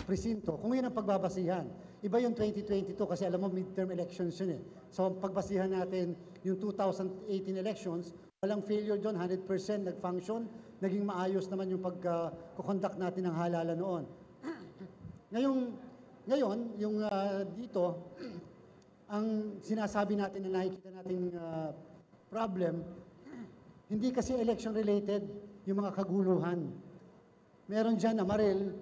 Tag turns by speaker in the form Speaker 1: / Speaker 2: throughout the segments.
Speaker 1: presinto, kung yun ang pagbabasihan. Iba yung 2022 kasi alam mo midterm elections yun eh. So pagbasihan natin yung 2018 elections, walang failure doon, 100% nag-function, naging maayos naman yung pag-conduct natin ng halalan noon. Ngayon, yung dito, ang sinasabi natin na nakikita nating problem, hindi kasi election-related yung mga kaguluhan. Meron dyan na Marel,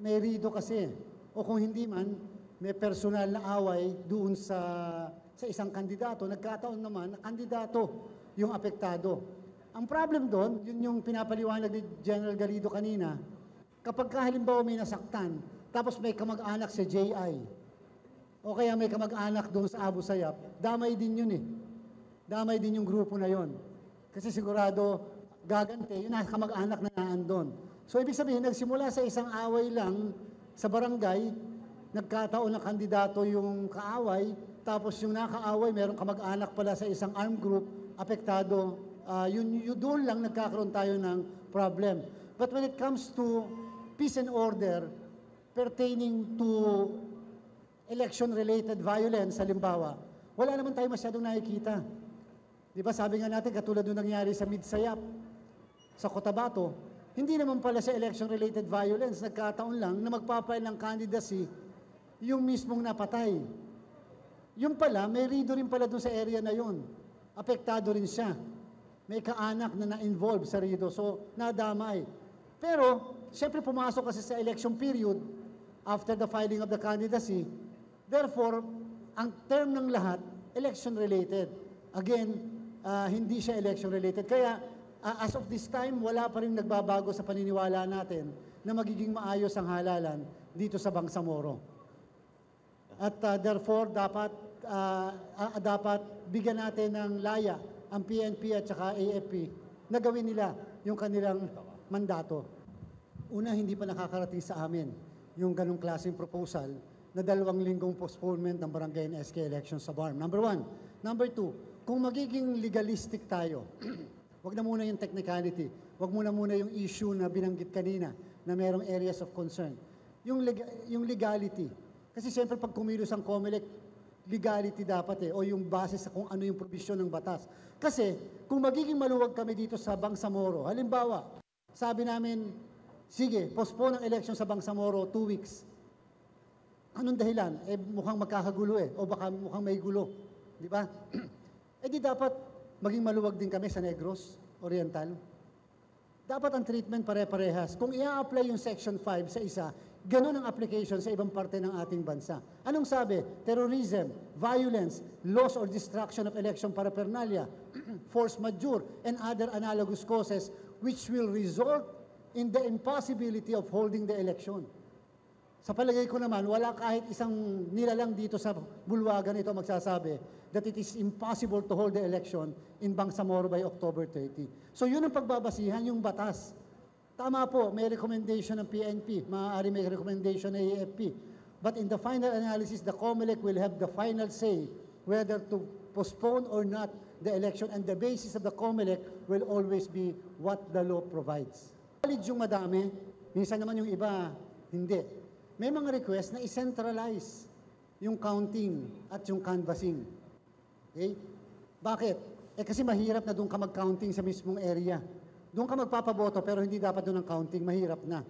Speaker 1: may rido kasi. O kung hindi man, may personal na away doon sa isang kandidato. Nagkataon naman na kandidato yung apektado. Ang problem doon, yun yung pinapaliwanag ni General Garrido kanina, kapag halimbawa may nasaktan, tapos may kamag-anak sa JI, o kaya may kamag-anak doon sa Abu Sayyaf, damay din yun eh. Damay din yung grupo na yon. Kasi sigurado, gagante, yun na kamag-anak na naandun. So, ibig sabihin, nagsimula sa isang away lang sa barangay, nagkataon na kandidato yung kaaway, tapos yung nakaaway, merong kamag-anak pala sa isang armed group, apektado, yun doon lang nagkakaroon tayo ng problem. But when it comes to peace and order pertaining to election-related violence, halimbawa, wala naman tayo masyadong nakikita. Di ba sabi nga natin, katulad nung nangyari sa Midsayap, sa Cotabato, hindi naman pala sa election-related violence, nagkataon lang na magpapile ng candidacy yung mismong napatay. Yung pala, may rido rin pala doon sa area na yun. Apektado rin siya. May kaanak na na-involve sa rido, so nadamay. Pero, siyempre pumasok kasi sa election period after the filing of the candidacy. Therefore, ang term ng lahat, election-related. Again, hindi siya election-related. Kaya, as of this time, wala pa rin nagbabago sa paniniwala natin na magiging maayos ang halalan dito sa Bangsamoro. At therefore, dapat bigyan natin ng laya ang PNP at saka AFP na gawin nila yung kanilang mandato. Una, hindi pa nakakarating sa amin yung ganong klaseng proposal na 2 linggong postponement ng barangay and SK elections sa BARM. Number 1. Number 2, kung magiging legalistic tayo, wag na muna yung technicality, wag muna yung issue na binanggit kanina na merong areas of concern. Yung legality. Kasi siyempre pag kumilos ang COMELEC, legality dapat o yung base sa kung ano yung provision ng batas. Kasi kung magiging maluwag kami dito sa Bangsamoro, halimbawa, sabi namin, sige, postpone ang election sa Bangsamoro 2 weeks. Anong dahilan? Mukhang magkakagulo o baka mukhang may gulo. Di ba? Di dapat maging maluwag din kami sa Negros Oriental. Dapat ang treatment pare-parehas. Kung i-apply yung Section 5 sa isa, ganun ang application sa ibang parte ng ating bansa. Anong sabi? Terrorism, violence, loss or destruction of election paraphernalia, force majeure, and other analogous causes which will result in the impossibility of holding the election. Sa palagay ko naman, wala kahit isang nilalang dito sa bulwagan ito magsasabi that it is impossible to hold the election in Bangsamoro by October 30. So yun ang pagbabasihan, yung batas. Tama po, may recommendation ng PNP, maaari may recommendation ng AFP. But in the final analysis, the COMELEC will have the final say whether to postpone or not the election, and the basis of the COMELEC will always be what the law provides. Valid yung madami, minsan naman yung iba, hindi. May mga request na i-centralize yung counting at yung canvassing. Okay? Bakit? Kasi mahirap na doon ka mag-counting sa mismong area. Doon ka magpapaboto pero hindi dapat doon ang counting, mahirap na.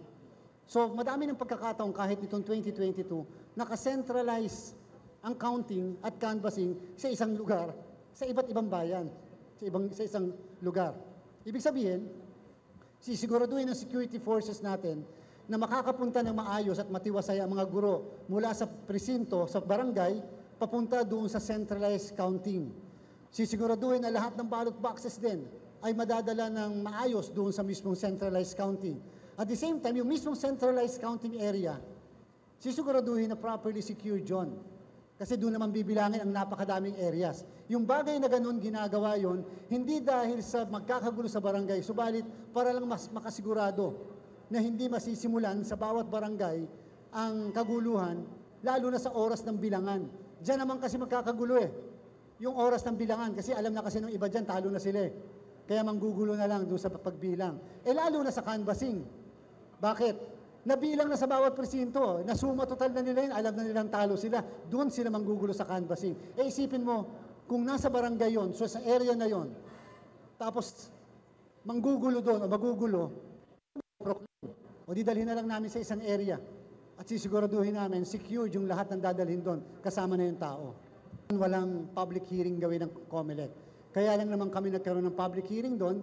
Speaker 1: So, madami ng pagkakataon kahit itong 2022, naka-centralize ang counting at canvassing sa isang lugar, sa iba't ibang bayan, sa isang lugar. Ibig sabihin, sisiguraduhin ng security forces natin na makakapunta ng maayos at matiwasay ang mga guro mula sa presinto, sa barangay, papunta doon sa centralized counting. Sisiguraduhin na lahat ng ballot boxes din ay madadala ng maayos doon sa mismong centralized counting. At the same time, yung mismong centralized counting area, sisiguraduhin na properly secured yun. Kasi doon naman bibilangin ang napakadaming areas. Yung bagay na ganun ginagawa yon, hindi dahil sa magkakagulo sa barangay, subalit para lang mas makasigurado na hindi masisimulan sa bawat barangay ang kaguluhan, lalo na sa oras ng bilangan. Diyan naman kasi magkakagulo yung oras ng bilangan, kasi alam na kasi ng iba dyan, talo na sila Kaya manggugulo na lang doon sa pagbilang. Lalo na sa canvassing. Bakit? nabilang na sa bawat presinto, nasuma total na nila yun, alam na nilang talo sila, doon sila manggugulo sa canvassing. Eh isipin mo, kung nasa barangay yon, so sa area na yon, tapos manggugulo doon o magugulo, o di dalhin na lang namin sa isang area at sisiguraduhin namin secured yung lahat ng dadalhin doon, kasama na yung tao. Walang public hearing gawin ng COMELEC. Kaya lang naman kami nagkaroon ng public hearing doon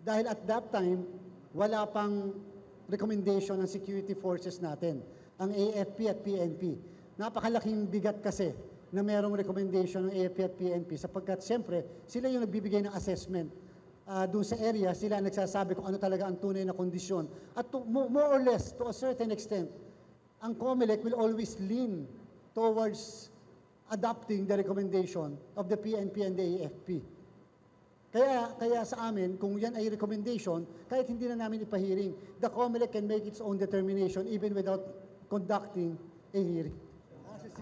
Speaker 1: dahil at that time, wala pang recommendation ng security forces natin, ang AFP at PNP. Napakalaking bigat kasi na merong recommendation ng AFP at PNP sapagkat siyempre sila yung nagbibigay ng assessment doon sa area, sila ang nagsasabi kung ano talaga ang tunay na kondisyon. At more or less, to a certain extent, ang COMELEC will always lean towards adopting the recommendation of the PNP and the AFP. Kaya sa amin, kung yan ay recommendation, kahit hindi na namin ipahiring, the COMELEC can make its own determination even without conducting a hearing.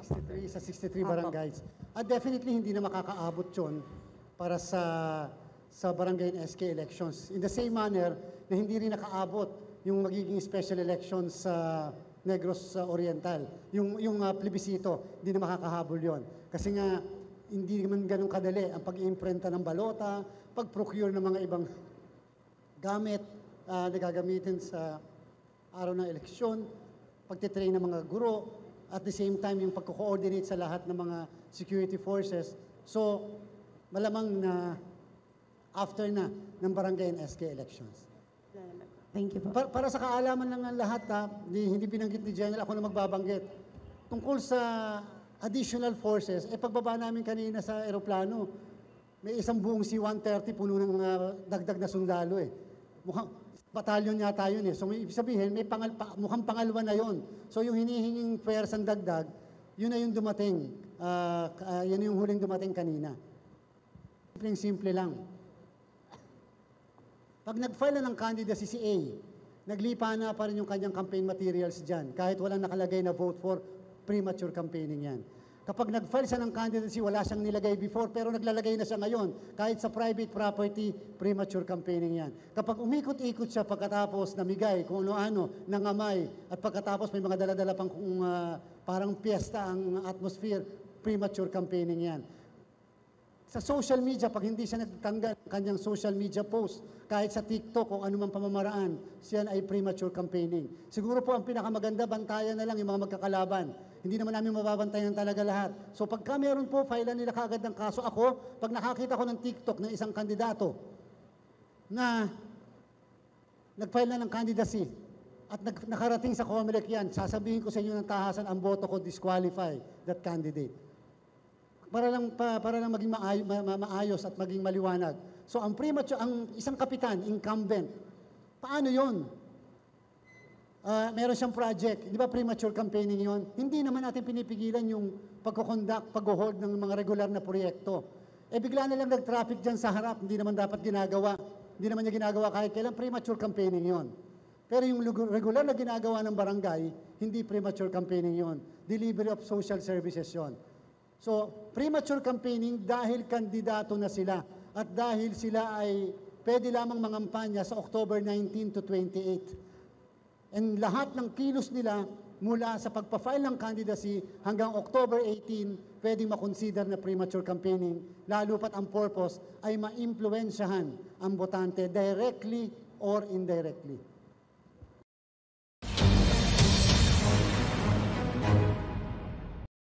Speaker 1: Sa 63 barangays. At definitely hindi na makakaabot yun para sa barangay and SK elections. In the same manner na hindi rin nakaabot yung magiging special elections sa Negros Oriental. Yung plebisito, hindi na makakahabol yon. Kasi nga, hindi naman ganun kadali ang pag-iimprenta ng balota, pag-procure ng mga ibang gamit na gagamitin sa araw ng eleksyon, pagtitrain ng mga guro, at the same time yung pagko-coordinate sa lahat ng mga security forces. So, malamang na after na ng barangay and SK elections.
Speaker 2: Thank you po.
Speaker 1: Para sa kaalaman lang ng lahat, hindi binanggit ni General, ako na magbabanggit. Tungkol sa additional forces, pagbaba namin kanina sa aeroplano, may isang buong C-130 puno ng dagdag na sundalo Mukhang batalyon yata yun So may ibig sabihin, mukhang pangalawa na yon. So yung hinihinging pwersang dagdag, yun na yung dumating. Yun yung huling dumating kanina. Simple lang. Pag nag-file na ng candidacy si A, naglipa na pa rin yung kanyang campaign materials dyan, kahit walang nakalagay na vote for premature campaigning yan. Kapag nag-file siya ng candidacy, wala siyang nilagay before, pero naglalagay na siya ngayon, kahit sa private property, premature campaigning yan. Kapag umikot-ikot siya pagkatapos namigay kung ano-ano, nangamay, at pagkatapos may mga dala-dala pang parang piyesta ang atmosphere, premature campaigning yan. Sa social media, pag hindi siya nagtanggal ng kanyang social media post, kahit sa TikTok o anumang pamamaraan, siya ay premature campaigning. Siguro po ang pinakamaganda, bantayan na lang yung mga magkakalaban. Hindi naman namin mababantayan talaga lahat. So pagka meron po, file nila kaagad ng kaso. Ako, pag nakakita ko ng TikTok ng isang kandidato na nag-file na ng candidacy at nakarating sa COMELEC yan, sasabihin ko sa inyo ng tahasan, ang boto ko disqualify that candidate. Para lang maging maayos at maging maliwanag. So ang isang kapitan, incumbent, paano yon? Meron siyang project, di ba premature campaigning yon? Hindi naman natin pinipigilan yung pag-hold ng mga regular na proyekto. Bigla na lang nag-traffic dyan sa harap, hindi naman dapat ginagawa. Hindi naman niya ginagawa kahit kailan, premature campaigning yon. Pero yung regular na ginagawa ng barangay, hindi premature campaigning yon. Delivery of social services yon. So, premature campaigning dahil kandidato na sila at dahil sila ay pwede lamang mangampanya sa October 19 to 28. And lahat ng kilos nila mula sa pagpa-file ng candidacy hanggang October 18, pwedeng makonsider na premature campaigning, lalo pat ang purpose ay ma-impluensyahan ang botante directly or indirectly.